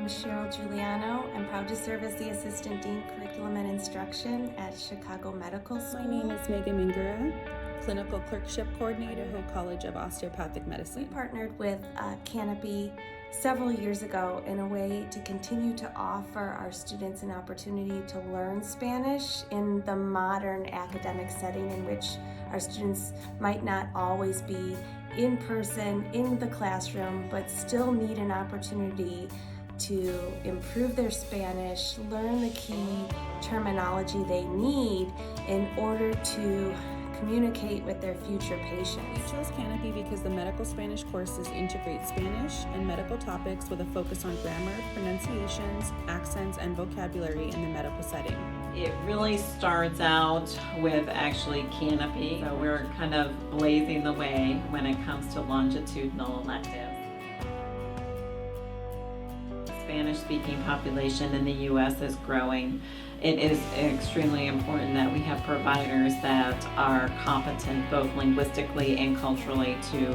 I'm Cheryl Giuliano. I'm proud to serve as the Assistant Dean Curriculum and Instruction at Chicago Medical School. My name is Megan Mingura, Clinical Clerkship Coordinator, Hoag College of Osteopathic Medicine. We partnered with Canopy several years ago in a way to continue to offer our students an opportunity to learn Spanish in the modern academic setting in which our students might not always be in person in the classroom, but still need an opportunity to improve their Spanish, learn the key terminology they need in order to communicate with their future patients. We chose Canopy because the medical Spanish courses integrate Spanish and medical topics with a focus on grammar, pronunciations, accents, and vocabulary in the medical setting. It really starts out with actually Canopy, so we're kind of blazing the way when it comes to longitudinal electives. Spanish-speaking population in the U.S. is growing. It is extremely important that we have providers that are competent both linguistically and culturally to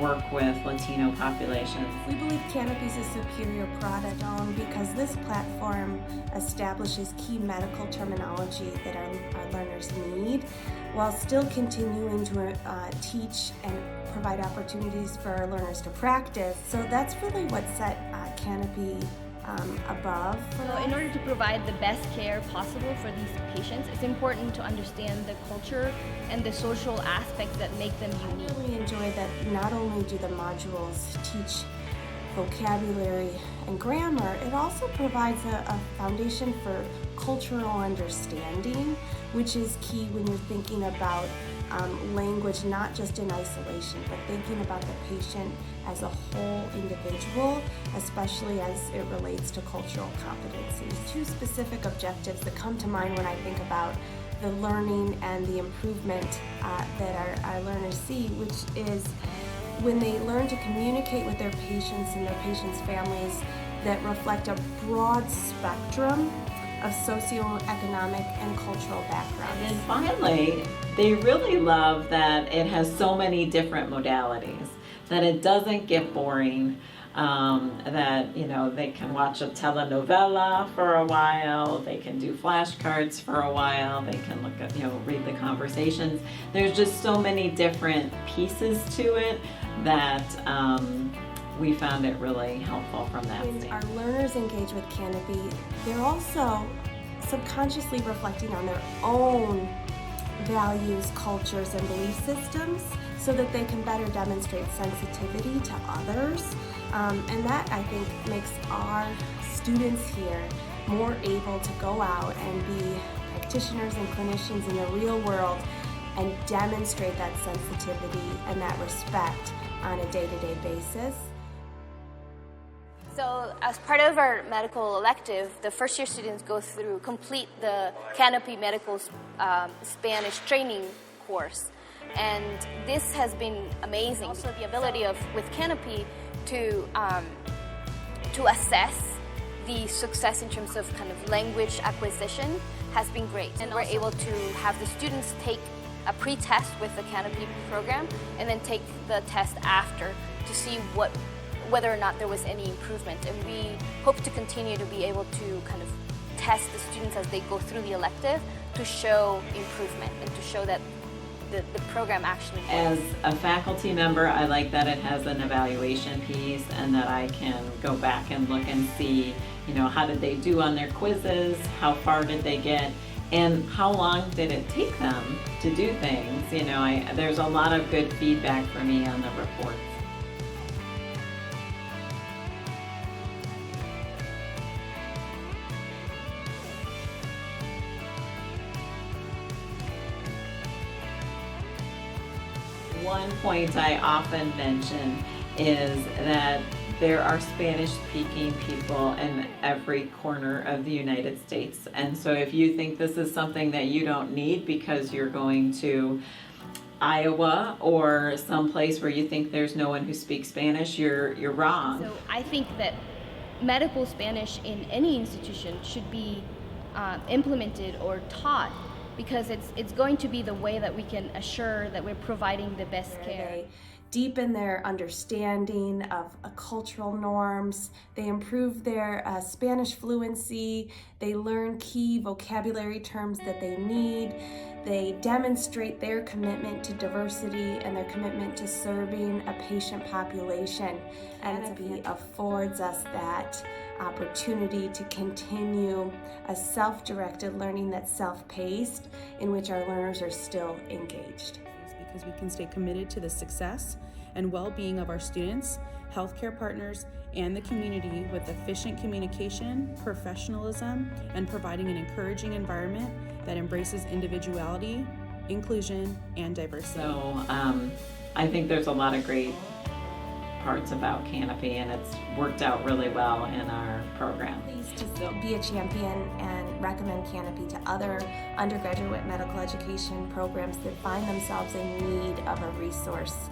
work with Latino populations. We believe Canopy is a superior product because this platform establishes key medical terminology that our learners need while still continuing to teach and provide opportunities for our learners to practice. So that's really what set Canopy above. So in order to provide the best care possible for these patients, it's important to understand the culture and the social aspects that make them unique. I really enjoy that not only do the modules teach vocabulary and grammar, it also provides a foundation for cultural understanding, which is key when you're thinking about language, not just in isolation, but thinking about the patient as a whole individual, especially as it relates to cultural competencies. Two specific objectives that come to mind when I think about the learning and the improvement that our learners see, which is when they learn to communicate with their patients and their patients' families that reflect a broad spectrum of socioeconomic and cultural backgrounds. And finally, they really love that it has so many different modalities, that it doesn't get boring, that they can watch a telenovela for a while, they can do flashcards for a while, they can look at, read the conversations. There's just so many different pieces to it that we found it really helpful from that When standpoint. our learners engage with Canopy, they're also subconsciously reflecting on their own values, cultures, and belief systems so that they can better demonstrate sensitivity to others. And that, I think, makes our students here more able to go out and be practitioners and clinicians in the real world and demonstrate that sensitivity and that respect on a day-to-day basis. So as part of our medical elective, the first year students complete the Canopy Medical Spanish training course. And this has been amazing. Also the ability with Canopy to assess the success in terms of kind of language acquisition has been great. And we're able to have the students take a pre-test with the Canopy program and then take the test after to see whether or not there was any improvement. And we hope to continue to be able to kind of test the students as they go through the elective to show improvement and to show that the program actually works. As a faculty member, I like that it has an evaluation piece and that I can go back and look and see, how did they do on their quizzes, how far did they get, and how long did it take them to do things. There's a lot of good feedback for me on the reports. One point I often mention is that there are Spanish-speaking people in every corner of the United States. And so if you think this is something that you don't need because you're going to Iowa or someplace where you think there's no one who speaks Spanish, you're wrong. So I think that medical Spanish in any institution should be implemented or taught, because it's going to be the way that we can assure that we're providing the best care. deepen their understanding of cultural norms. They improve their Spanish fluency. They learn key vocabulary terms that they need. They demonstrate their commitment to diversity and their commitment to serving a patient population. And Canopy affords us that opportunity to continue a self-directed learning that's self-paced, in which our learners are still engaged. Because we can stay committed to the success and well-being of our students, healthcare partners, and the community with efficient communication, professionalism, and providing an encouraging environment that embraces individuality, inclusion, and diversity. So I think there's a lot of great parts about Canopy, and it's worked out really well in our program. Pleased to be a champion and recommend Canopy to other undergraduate medical education programs that find themselves in need of a resource